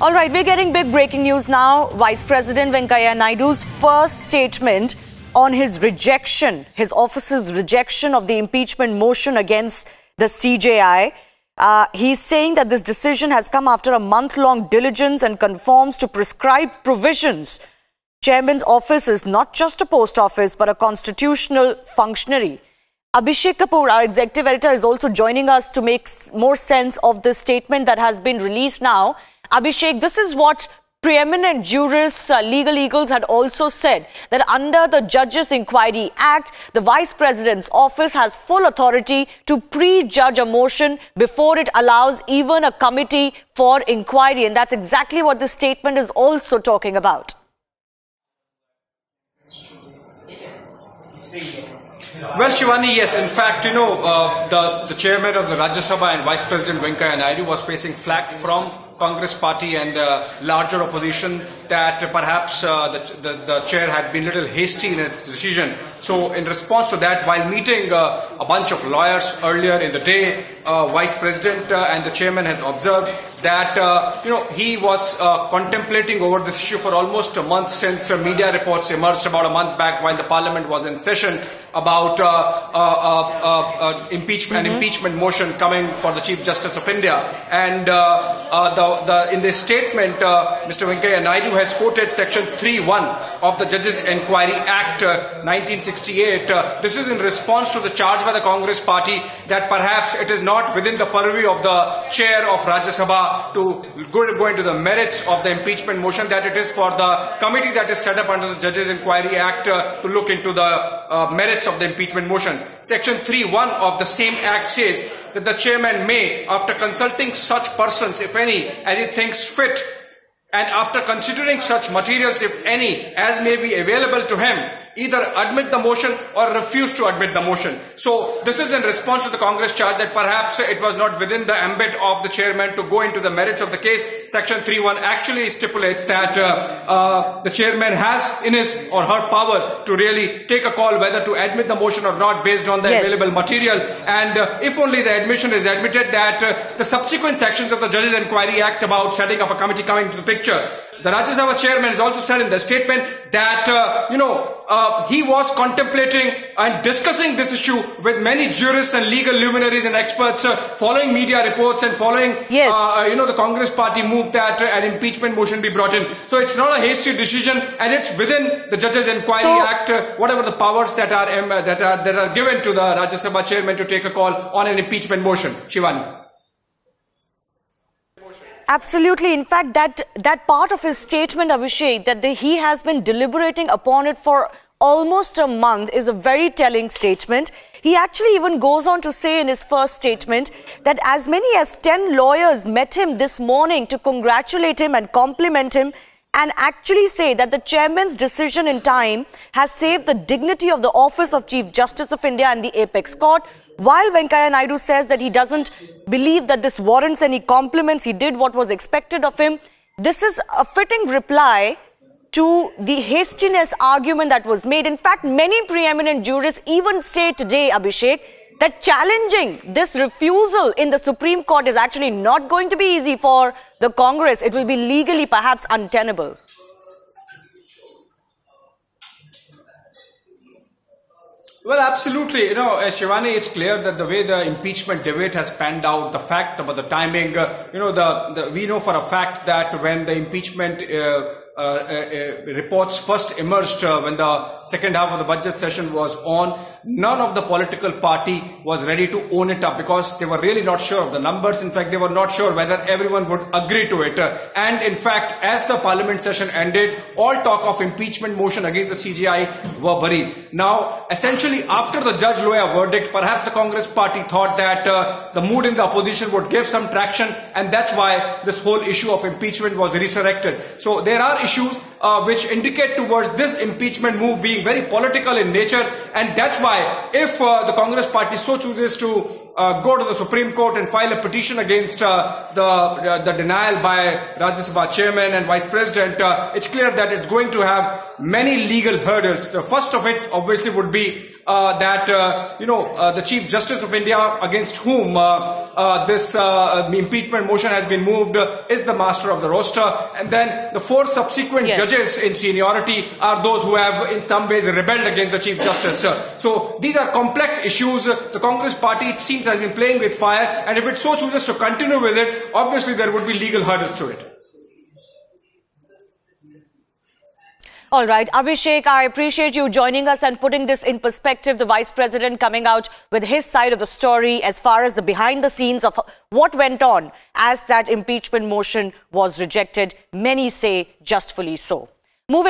All right, we're getting big breaking news now. Vice President Venkaiah Naidu's first statement on his rejection, his office's rejection of the impeachment motion against the CJI. He's saying that this decision has come after a month-long diligence and conforms to prescribed provisions. Chairman's office is not just a post office, but a constitutional functionary. Abhishek Kapoor, our executive editor, is also joining us to make more sense of the statement that has been released now. Abhishek, this is what preeminent jurists, legal eagles had also said, that under the Judges Inquiry Act, the Vice President's office has full authority to prejudge a motion before it allows even a committee for inquiry. And that's exactly what this statement is also talking about. Well, Shivani, yes. In fact, the chairman of the Rajya Sabha and Vice President Venkaiah Naidu was facing flack from Congress party and the larger opposition that perhaps the chair had been a little hasty in its decision. So in response to that, while meeting a bunch of lawyers earlier in the day, Vice President and the chairman has observed that he was contemplating over this issue for almost a month since media reports emerged about a month back while the Parliament was in session about impeachment motion coming for the Chief Justice of India. And in this statement, Mr. Venkaiah Naidu has quoted Section 3(1) of the Judges Inquiry Act 1968. This is in response to the charge by the Congress party that perhaps it is not within the purview of the chair of Rajya Sabha to go into the merits of the impeachment motion, that it is for the committee that is set up under the Judges Inquiry Act to look into the merits of the impeachment motion. Section 3(1) of the same act says that the chairman may, after consulting such persons, if any, as he thinks fit, and after considering such materials, if any, as may be available to him, either admit the motion or refuse to admit the motion. So this is in response to the Congress charge that perhaps it was not within the ambit of the chairman to go into the merits of the case. Section 3(1) actually stipulates that the chairman has in his or her power to really take a call whether to admit the motion or not based on the available material. And if only the admission is admitted, that the subsequent sections of the Judges Inquiry Act about setting up a committee coming to the picture. The Rajya Sabha chairman has also said in the statement that, he was contemplating and discussing this issue with many jurists and legal luminaries and experts following media reports and following, the Congress party move that an impeachment motion be brought in. So it's not a hasty decision and it's within the Judges Inquiry Act, whatever the powers that are given to the Rajya Sabha chairman to take a call on an impeachment motion. Shivani. Absolutely. In fact, that part of his statement, Abhishek, that he has been deliberating upon it for almost a month is a very telling statement. He actually even goes on to say in his first statement that as many as 10 lawyers met him this morning to congratulate him and compliment him and actually say that the chairman's decision in time has saved the dignity of the office of Chief Justice of India and the apex court. While Venkaiah Naidu says that he doesn't believe that this warrants any compliments, he did what was expected of him. This is a fitting reply to the hastiness argument that was made. In fact, many preeminent jurists even say today, Abhishek, that challenging this refusal in the Supreme Court is actually not going to be easy for the Congress. It will be legally perhaps untenable. Well, absolutely. Shivani, it's clear that the way the impeachment debate has panned out, the fact about the timing, we know for a fact that when the impeachment reports first emerged when the second half of the budget session was on, none of the political party was ready to own it up because they were really not sure of the numbers. In fact, they were not sure whether everyone would agree to it. And in fact, as the parliament session ended, all talk of impeachment motion against the CJI were buried. Now, essentially, after the Judge Loya verdict, perhaps the Congress party thought that the mood in the opposition would give some traction, and that's why this whole issue of impeachment was resurrected. So there are issues which indicate towards this impeachment move being very political in nature, and that's why if the Congress party so chooses to go to the Supreme Court and file a petition against the denial by Rajya Sabha Chairman and Vice President, it's clear that it's going to have many legal hurdles. The first of it obviously would be that the Chief Justice of India, against whom this impeachment motion has been moved, is the master of the roster, and then the 4 subsequent judges in seniority are those who have in some ways rebelled against the Chief Justice. So these are complex issues. The Congress party, it seems, has been playing with fire, and if it so chooses to continue with it, obviously there would be legal hurdles to it. All right, Abhishek, I appreciate you joining us and putting this in perspective. The Vice President coming out with his side of the story as far as the behind the scenes of what went on as that impeachment motion was rejected. Many say justfully so. Moving